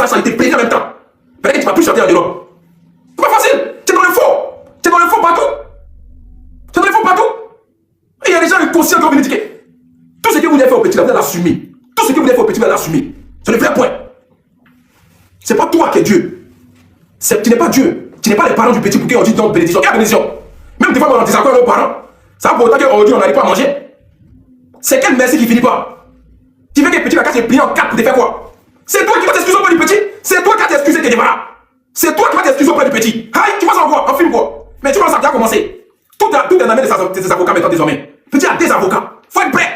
ça a été payé en même temps. Peut-être que tu vas plus chanter en Europe. C'est pas facile. Tu es dans le faux. Tu es dans le faux partout. Tu es dans le faux partout. Et il y a des gens inconscients qui vont venir dire tout ce que vous voulez faire au petit, vous allez l'assumer. Tout ce que vous voulez faire au petit, vous allez l'assumer. C'est le vrai point. C'est pas toi qui es Dieu. Tu n'es pas Dieu. Tu n'es pas les parents du petit pour qui on dit donc bénédiction. Quelle bénédiction? Même des fois, on en désaccord avec nos parents. Ça va pour autant qu'aujourd'hui, on n'arrive pas à manger. C'est quel merci qui finit pas? Tu veux que le petit va casser plié en 4 pour te faire quoi? C'est toi qui vas t'excuser auprès du petit. C'est toi qui vas t'excuser que tu es malade. C'est toi qui vas t'excuser auprès du petit. Aïe, tu vas s'en voir, en film quoi. Mais tu vois, ça a déjà commencé. Tout est en main de ses avocats maintenant désormais. Petit a des avocats. Faut être prêt.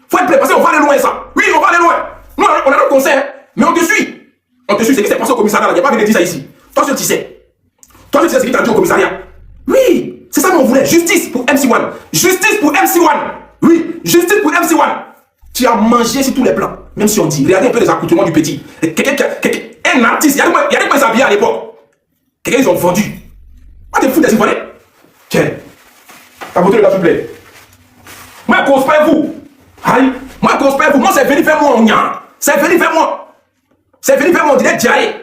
Faut être prêt parce qu'on va aller loin ça. Oui, on va aller loin. Nous, on a notre conseil, hein, mais on te suit. On te suit, c'est qui s'est passé au commissariat là. Il n'y a pas venu dire ça ici. Toi, tu sais. Toi, tu sais ce qui t'a dit au commissariat. Oui, c'est ça qu'on voulait. Justice pour MC1. Justice pour MC1. Oui, justice pour MC1. Tu as mangé sur tous les plans. Même si on dit, regardez un peu les accoutrements du petit. Un artiste, il y a des gens habillés à l'époque. Quelqu'un, ils ont vendu. Ah, t'es fou des Ivoiriens. Tiens, ta beauté, le gars, s'il vous plaît. Moi, je cause pas vous. Aïe, moi, je cause pas vous. Moi, c'est venu faire moi, on y a. C'est venu faire moi. C'est venu faire moi, on dirait diarrhée.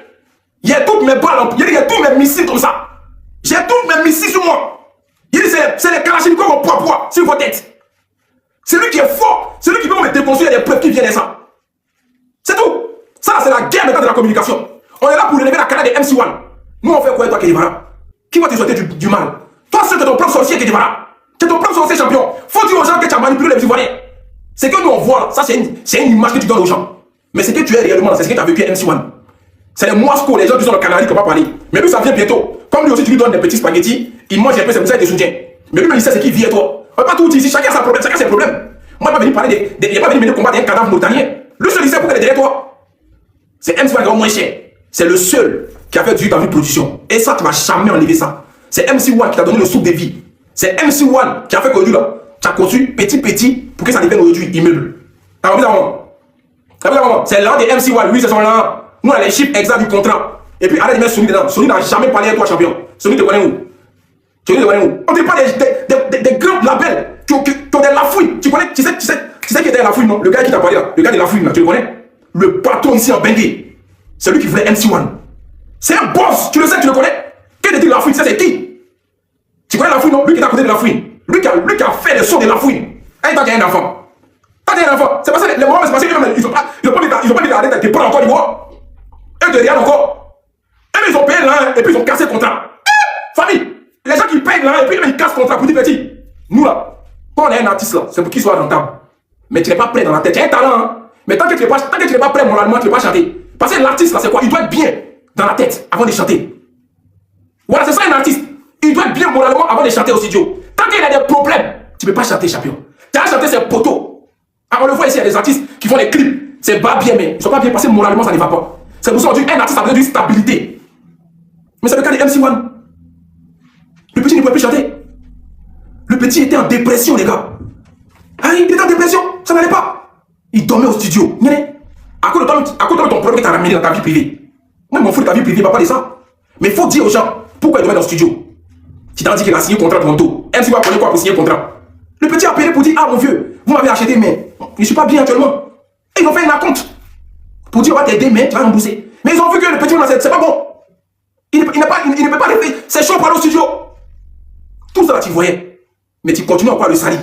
Il y a toutes mes balles, il y a tous mes missiles comme ça. J'ai tous mes missiles sur moi. Il dit, c'est les kalachnikovs en poids sur vos têtes. C'est lui qui est fort. C'est lui qui peut me déconstruire des preuves qui viennent de ça. C'est tout. Ça, c'est la guerre maintenant de la communication. On est là pour élever la carrière des MC1. Nous, on fait quoi, toi, Kedivara? Qui va te souhaiter du mal? Toi, c'est ton propre sorcier, Kedivara. C'est ton propre sorcier champion. Faut dire aux gens que tu as manipulé les Ivoiriens. C'est que nous, on voit, ça, c'est une image que tu donnes aux gens. Mais c'est que tu es réellement, c'est ce que tu as vécu à MC1. C'est les Moscou, les gens qui sont dans le Canari qui ne vont pas parler. Mais lui, ça vient bientôt. Comme lui aussi, tu lui donnes des petits spaghettis, il mange un peu, c'est pour ça qu'il te soutient. Mais lui, il sait ce qu'il vit et toi. On ne peut pas tout dire ici, chacun a ses problèmes. Moi, il n'est pas venu parler il n'est pas venu combattre un cadavre mauritanien. Lui, je disais pour qu'elle est derrière toi. C'est MC1 qui est moins cher. C'est le seul qui a fait du dans une production. Et ça, tu ne vas jamais enlever ça. C'est MC1 qui t'a donné le souffle de vie. C'est MC1 qui a fait que lui, là, tu as construit petit pour que ça devienne aujourd'hui immeuble. T'as envie d'avoir? C'est l'un des MC1. Lui, c'est son là. Nous, on a les chiffres exacts du contrat. Et puis, arrête de mettre Sony dedans. Sony n'a jamais parlé à toi, champion. Sony te connaît où? On ne parle pas des grands labels qui ont des lafouilles. Tu sais qui était la fouille, non? Le gars qui t'a parlé là, le gars de la fouille là, tu le connais? Le patron ici en Bengué. C'est lui qui voulait MC1. C'est un boss, tu le sais, tu le connais? Qui était la fouille, c'est qui? Tu connais la fouille, non? Lui qui est à côté de la fouille. Lui qui a fait le son de la fouille. Et toi, tu as un enfant. C'est parce que les moments, c'est parce qu'ils n'ont pas dit d'arrêter de te prendre encore du bois. Eux te regardent encore. Et puis ils ont payé l'un et puis ils ont cassé le contrat. Famille, les gens qui payent l'un et puis ils cassent le contrat pour dire petit. Nous là, quand on est un artiste là, c'est pour qu'il soit rentable. Mais tu n'es pas prêt dans la tête. Tu as un talent, hein? Mais tant que tu n'es pas prêt moralement, tu ne peux pas chanter. Parce que l'artiste là, c'est quoi? Il doit être bien dans la tête avant de chanter. Voilà, c'est ça un artiste. Il doit être bien moralement avant de chanter au studio. Tant qu'il a des problèmes, tu ne peux pas chanter, champion. Tu as chanté ses poteaux. Alors on le voit ici, il y a des artistes qui font des clips. C'est pas bien, mais ils ne sont pas bien parce que moralement ça ne va pas. C'est pour ça qu'on dit un artiste a besoin d'une stabilité. Mais c'est le cas de MC1. Le petit ne pouvait plus chanter. Le petit était en dépression, les gars. Ah, il était en dépression, ça n'allait pas. Il dormait au studio. À cause de ton problème que tu as ramené dans ta vie privée. Moi, je m'en fous de ta vie privée, pas de ça. Mais il faut dire aux gens pourquoi il dormait dans le studio. Tu t'en dis qu'il a signé un contrat tantôt. MC va prendre quoi pour signer un contrat? Le petit a appelé pour dire, ah mon vieux, vous m'avez acheté, mais je ne suis pas bien actuellement. Et ils ont fait une acompte pour dire, on va t'aider, mais tu vas rembourser. Mais ils ont vu que le petit, c'est pas bon. Il ne peut pas le faire. C'est chaud pour aller au studio. Tout ça là, tu voyais. Mais tu continues encore à le salir.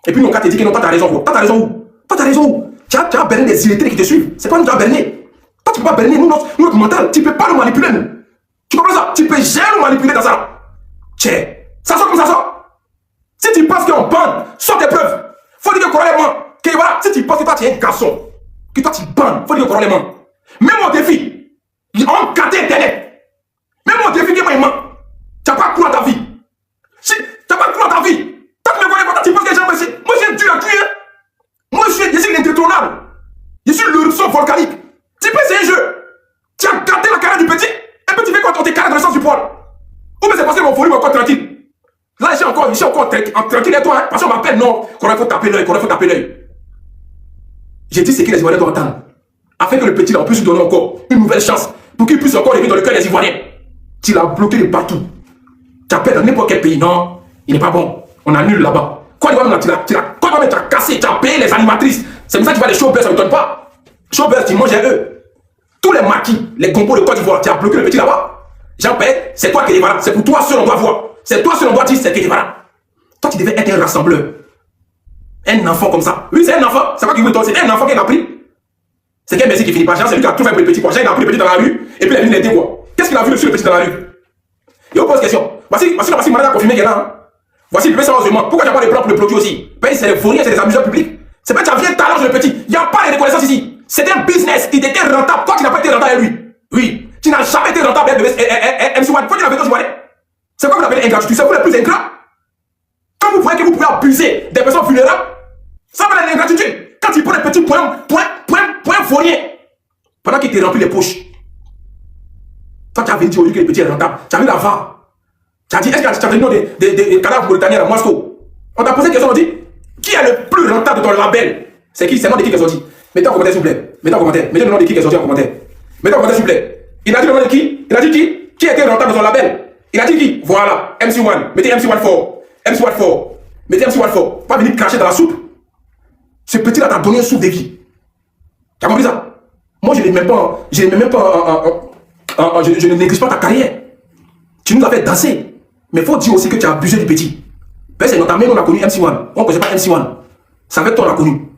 Et puis, nous, quand tu dis que non, toi, tu as raison. Toi, tu as raison où? Toi, tu as raison où? Tu as berné des illettrés qui te suivent. C'est pas nous qui as berné. Toi, tu ne peux pas berner. Nous, notre mental, tu ne peux pas nous manipuler, nous. Tu comprends ça? Tu ne peux jamais nous manipuler dans ça. Tiens, ça sort comme ça sort. Si tu penses qu'on bande, sors tes preuves. Faut dire que correctement. Que voilà, si tu penses que toi, tu es un garçon, que toi, tu bandes, faut dire que correctement. Même au défi, on gâte Internet. Même au défi, que moi, il ment. Tu n'as pas cru à ta vie. Si, tu n'as pas cru à ta vie. Toi, tu me connais pas, tu penses que les gens me disent, moi, j'ai dû la tuer. Moi, je suis indétrônable. Je suis l'éruption volcanique. Tu peux, c'est un jeu. Tu as gâté la carrière du petit, et puis tu fais quoi? On te carré dans le sens du poil. Ou bien c'est parce que mon volume est encore tranquille. Là, je suis encore tranquille et toi, hein, parce qu'on m'appelle, non, qu'on faut taper l'œil, J'ai dit ce que les Ivoiriens doivent entendre. Afin que le petit, là, on puisse lui donner encore une nouvelle chance, pour qu'il puisse encore arriver dans le cœur des Ivoiriens. Tu l'as bloqué de partout. Tu appelles dans n'importe quel pays, non, il n'est pas bon. On annule là-bas. Quoi, tu as cassé, tu as payé les animatrices. C'est pour ça que tu vois les showbuzz, ça ne donne pas. Showbuzz, tu manges à eux. tous les maquis, les compos de Côte d'Ivoire, tu as bloqué le petit là-bas. Jean-Pierre, c'est toi qui es voilà. C'est pour toi seul on doit voir. C'est toi seul on doit dire c'est qui est voilà. Toi tu devais être un rassembleur. Un enfant comme ça. Oui, c'est un enfant. C'est pas qui veut toi, c'est un enfant qui a pris. C'est quel Messi qui finit pas. Jean, c'est lui qui a tout fait pour le petit quoi. Jean, il a pris le petit dans la rue et puis il est venu l'aider quoi. Qu'est-ce qu'il a vu dessus le petit dans la rue? Il vous pose question. Voici Malade a confirmé qu'elle est là. Hein. Voici le petit sérieusement. Pourquoi tu n'as pas les plans pour le bloquer aussi? Ben, c'est les fourniers, c'est des amuseurs publics. C'est pas que tu as bien talent sur le petit. Il n'y a pas de reconnaissance ici. C'est un business. Il était rentable. Toi, tu n'as pas été rentable avec lui. Oui. Tu n'as jamais été rentable avec MC1. Faut que tu l'avais joué. C'est quoi vous l'appelez ingratitude? C'est vous les plus ingrats. Quand vous voyez que vous pouvez abuser des personnes vulnérables, ça va être l'ingratitude. Quand il prend des petits points fourniers, pendant qu'il te remplit les poches. Toi, tu as venu dire au lieu que le petit est rentable. Tu as vu la VAR. Tu as dit, est-ce que tu as vu le nom des cadavres mauritaniens à Moscou? On t'a posé une question, on dit, qui est le plus rentable de ton label? C'est qui? C'est le nom de qui qui est sorti? Mettez en commentaire, s'il vous plaît. Mettez en commentaire. Mettez le nom de qui est sorti en commentaire. Mettez en commentaire, s'il vous plaît. Il a dit le nom de qui? Il a dit qui? Qui était rentable de son label? Il a dit qui? Voilà, MC1. Mettez MC1 fort. MC1 fort. Mettez MC1 fort. Pas venir cracher dans la soupe. Ce petit-là t'a donné un souffle de vie. Tu as compris ça? Moi, je ne néglige pas ta carrière. Tu nous as fait danser. Mais il faut dire aussi que tu as abusé du petit. C'est notre ami, on a connu MC1. On ne connaît pas MC1. C'est avec toi on a connu.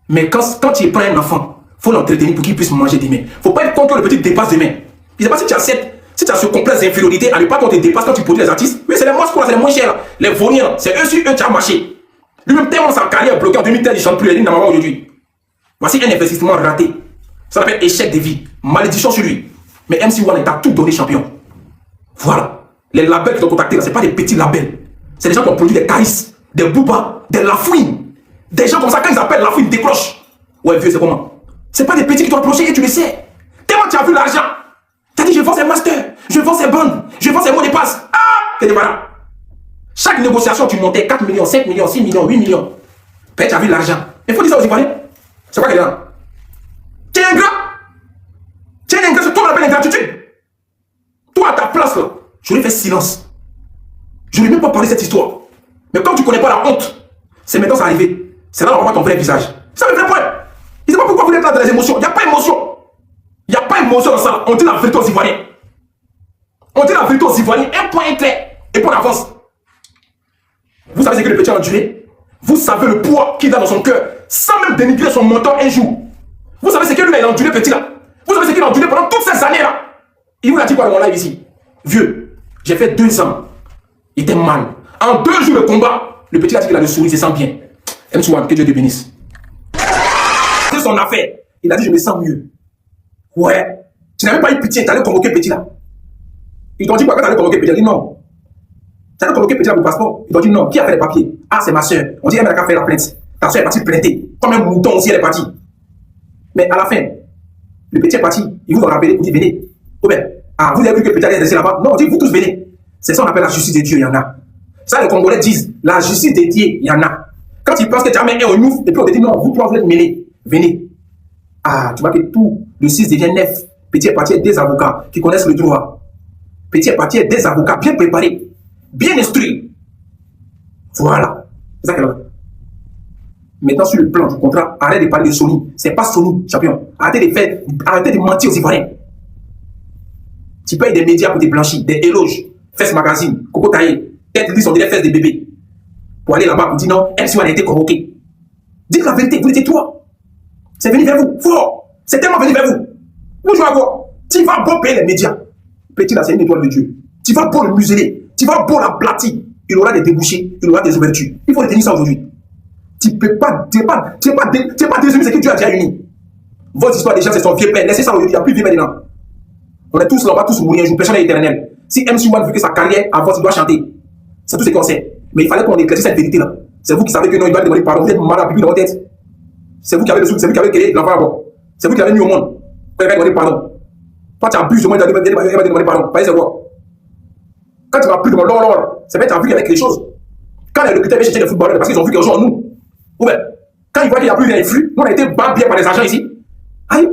Mais quand tu prends un enfant, il faut l'entretenir pour qu'il puisse manger demain. Il ne faut pas être contre le petit dépasse demain. Je ne sais pas si tu as ce complexe d'infériorité à ne pas qu'on te dépasse quand tu produis les artistes. Oui, c'est les monstres, c'est les moins chers. Les vauriens, c'est eux sur eux qui ont marché. Lui-même, tellement sa carrière bloquée en 2013, il ne chante plus les lignes d'Amara aujourd'hui. Voici un investissement raté. Ça s'appelle échec de vie. Malédiction sur lui. Mais MC1 t'a tout donné champion. Voilà. Les labels qui t'ont contacté, ce n'est pas des petits labels. C'est des gens qui ont produit des Caïs, des Booba, des Lafouine. Des gens comme ça, quand ils appellent Lafouine, ils décrochent. Ouais, vieux, c'est comment? C'est pas des petits qui t'ont approché et tu le sais. Tellement tu as vu l'argent. Tu as dit, je vends ces masters, je vends ces bandes, je vends ces mots de passe. Ah! Et voilà. Chaque négociation, tu montais 4 millions, 5 millions, 6 millions, 8 millions. Ben, tu as vu l'argent. Il faut dire ça aux Ivoiriens. C'est quoi qu'il y a? Tu es ingrat. Tu es ingrat, c'est toi qu'on appelle ingratitude. Toi, à ta place, là, j'aurais fait silence. Je n'ai même pas parlé de cette histoire. Mais quand tu ne connais pas la honte, c'est maintenant ça arrivé. C'est là qu'on voit ton vrai visage. C'est le vrai point. Je ne sais pas pourquoi vous êtes là dans les émotions. Il n'y a pas d'émotion. Il n'y a pas d'émotion dans ça. On dit la vérité aux Ivoiriens. On dit la vérité aux Ivoiriens. Un point est clair. Et puis on avance. Vous savez ce que le petit a enduré? Vous savez le poids qu'il a dans son cœur, sans même dénigrer son mentor un jour. Vous savez ce que lui a enduré, petit là. Vous savez ce qu'il a enduré pendant toutes ces années là. Il vous l'a dit quoi dans mon live ici? Vieux, j'ai fait 2 ans. Il était mal. En 2 jours de combat, le petit a dit qu'il a le sourire, il se sent bien. MC1, que Dieu te bénisse. C'est son affaire. Il a dit je me sens mieux. Ouais. Tu n'avais pas eu pitié, tu allais convoquer petit là. Ils t'ont dit quoi quand tu allais convoquer petit? Il a dit non. Tu allais convoquer petit là pour le passeport. Ils t'ont dit non. Qui a fait les papiers? Ah, c'est ma soeur. On dit elle a fait la plainte. Ta soeur est partie plainter. Comme un mouton aussi, elle est partie. Mais à la fin, le petit est parti. Il vous a rappelé pour dire venez. Oh ben, ah, vous avez vu que le petit allait rester là-bas? Non, on dit vous tous venez. C'est ça qu'on appelle la justice de Dieu, il y en a. Ça, les Congolais disent, la justice de Dieu, il y en a. Quand ils pensent que tu as mis un ouf, et puis on te dit non, vous trois vous êtes mêlés. Venez. Ah, tu vois que tout, le 6 devient 9. Petit est parti avec des avocats qui connaissent le droit. Petit est parti avec des avocats bien préparés, bien instruits. Voilà. C'est ça qu'elle a. Maintenant, sur le plan du contrat, arrête de parler de Sony. C'est pas Sony, champion. Arrêtez de mentir aux Ivoiriens. Tu payes des médias pour te blanchir, des éloges, Fesses Magazine, Coco Taillé, tête dit son des fesses des bébés. Pour aller là-bas pour dire non, MC1 a été convoqué. Dites la vérité, vous étiez toi. C'est venu vers vous, fort. C'est tellement venu vers vous. Vous jouez à quoi? Tu vas beau payer les médias. Petit là, c'est une étoile de Dieu. Tu vas beau le museler. Tu vas beau l'aplatir. Il aura des débouchés, il aura des ouvertures. Il faut retenir ça aujourd'hui. Tu ne peux pas désumer ce que Dieu a déjà uni. Votre histoire déjà, c'est son vieux père. Laissez ça aujourd'hui, il n'y a plus de vie maintenant. On est tous là, on va tous mourir un jour, personne n'est éternel. Si MC1 veut que sa carrière avance, il doit chanter. C'est tout ce qu'on sait. Mais il fallait qu'on éclaircisse cette vérité-là. C'est vous qui savez que non, il doit demander pardon. Vous êtes malade, dans votre tête. C'est vous qui avez le souffle, c'est vous qui avez créé l'enfant d'abord. C'est vous qui avez mis au monde. Quand il va demander pardon. Toi, tu abuses au monde, il va demander pardon. Pas c'est quoi? Quand tu vas plus demander l'or, c'est vrai que tu as vu qu'il y avait quelque chose. Quand les recruteurs viennent chercher les footballeurs, parce qu'ils ont vu qu'ils jouent en nous. Ou bien, quand ils voient qu'il n'y a plus d'influx, nous on a été bien par les agents ici. Aïe,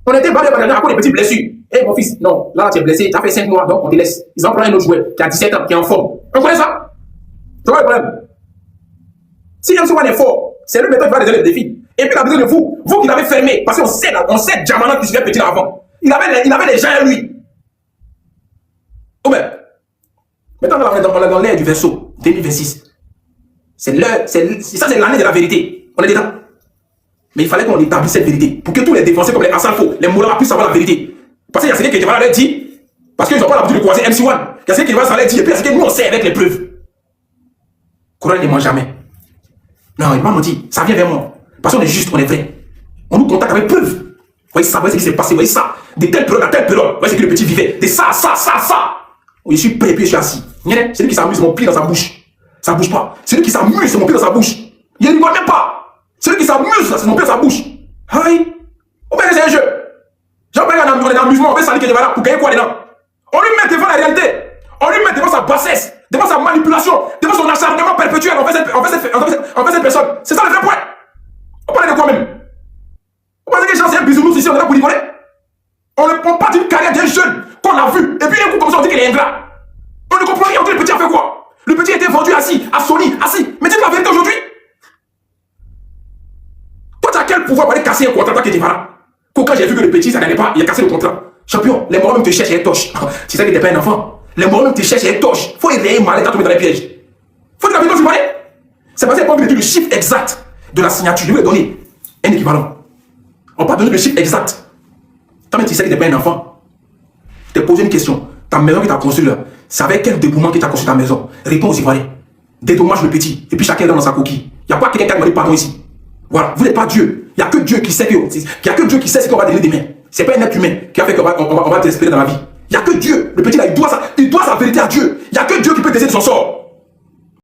on a été bien par les agents à cause des petites blessures. Eh mon fils, non, là tu es blessé, tu as fait 5 mois, donc on te laisse. Ils en prennent un autre joueur qui a 17 ans, qui est en forme. On connaît ça? Tu vois le problème? Si MC1 est fort, c'est lui maintenant qui va résoudre le défi. Et puis il a besoin de vous, vous qui l'avez fermé, parce qu'on sait Djamana qui se fait petit là avant. Il avait les gens à lui. Oh ben, maintenant on est dans l'ère du verseau 2026. C'est l'année de la vérité. On est dedans. Mais il fallait qu'on établisse cette vérité pour que tous les défenseurs comme les Assalfo, les Moulins puissent savoir la vérité. Parce qu'il y a ce que Kevin leur dit, parce qu'ils n'ont pas l'habitude de croiser MC1. Il y a ce que Kevin leur dit, et puis il y a ce que nous on sait avec les preuves. Courant ne ment jamais. Non, il m'a menti, ça vient vers moi. Parce qu'on est juste, on est vrai. On nous contacte avec preuves. Vous voyez ça, vous voyez ce qui s'est passé, vous voyez ça. De telle période à telle période, vous voyez ce que le petit vivait. De ça. Je suis prêt et puis je suis assis. C'est lui qui s'amuse, mon pied dans sa bouche. Ça ne bouge pas. C'est lui qui s'amuse, c'est mon pied dans sa bouche. Il ne rigole même pas. C'est lui qui s'amuse, c'est mon pied dans sa bouche. Aïe. On va c'est un jeu. J'en parle on est en amusement, on va salir Kedjebara pour gagner quoi dedans. On lui met devant la réalité. On lui met devant sa bassesse, devant sa manipulation, devant son acharnement perpétuel envers cette personne. C'est ça le vrai point. On parle de quoi même? On pense que les gens c'est un bisounours ici, on est là pour rigoler. On ne prend pas d'une carrière d'un jeune qu'on a vu, et puis un coup comme ça on dit qu'il est ingrat. On ne comprend rien, on dit le petit a fait quoi? Le petit a été vendu assis, à Sony, assis. Mais dites la vérité aujourd'hui. Toi, tu as quel pouvoir pour aller casser un contrat qui était là? Quand j'ai vu que le petit, ça n'allait pas, il a cassé le contrat. Champion, les morts même te cherchent avec torche. Tu sais que tu n'es pas un enfant. Les morts même te cherchent avec torche. Faut éveiller mal et tomber dans les pièges. Faut dire la vérité aujourd'hui. C'est parce qu'on dit le chiffre exact de la signature. Je vais donner un équivalent. On peut donner le chiffre exact. Toi-même, tu sais que tu n'es pas un enfant. Je t'ai posé une question. Ta maison que tu as construite là, c'est avec quel dévouement que tu as construit ta maison? Réponds aux Ivoiriens. Dédommage le petit. Et puis chacun est dans sa coquille. Il n'y a pas quelqu'un qui a demandé pardon ici. Voilà, vous n'êtes pas Dieu. Il n'y a que Dieu qui sait ce qu'on va donner demain. Ce n'est pas un être humain qui a fait qu'on va t'espérer dans la vie. Il n'y a que Dieu. Le petit là, il doit sa vérité à Dieu. Il n'y a que Dieu qui peut décider de son sort.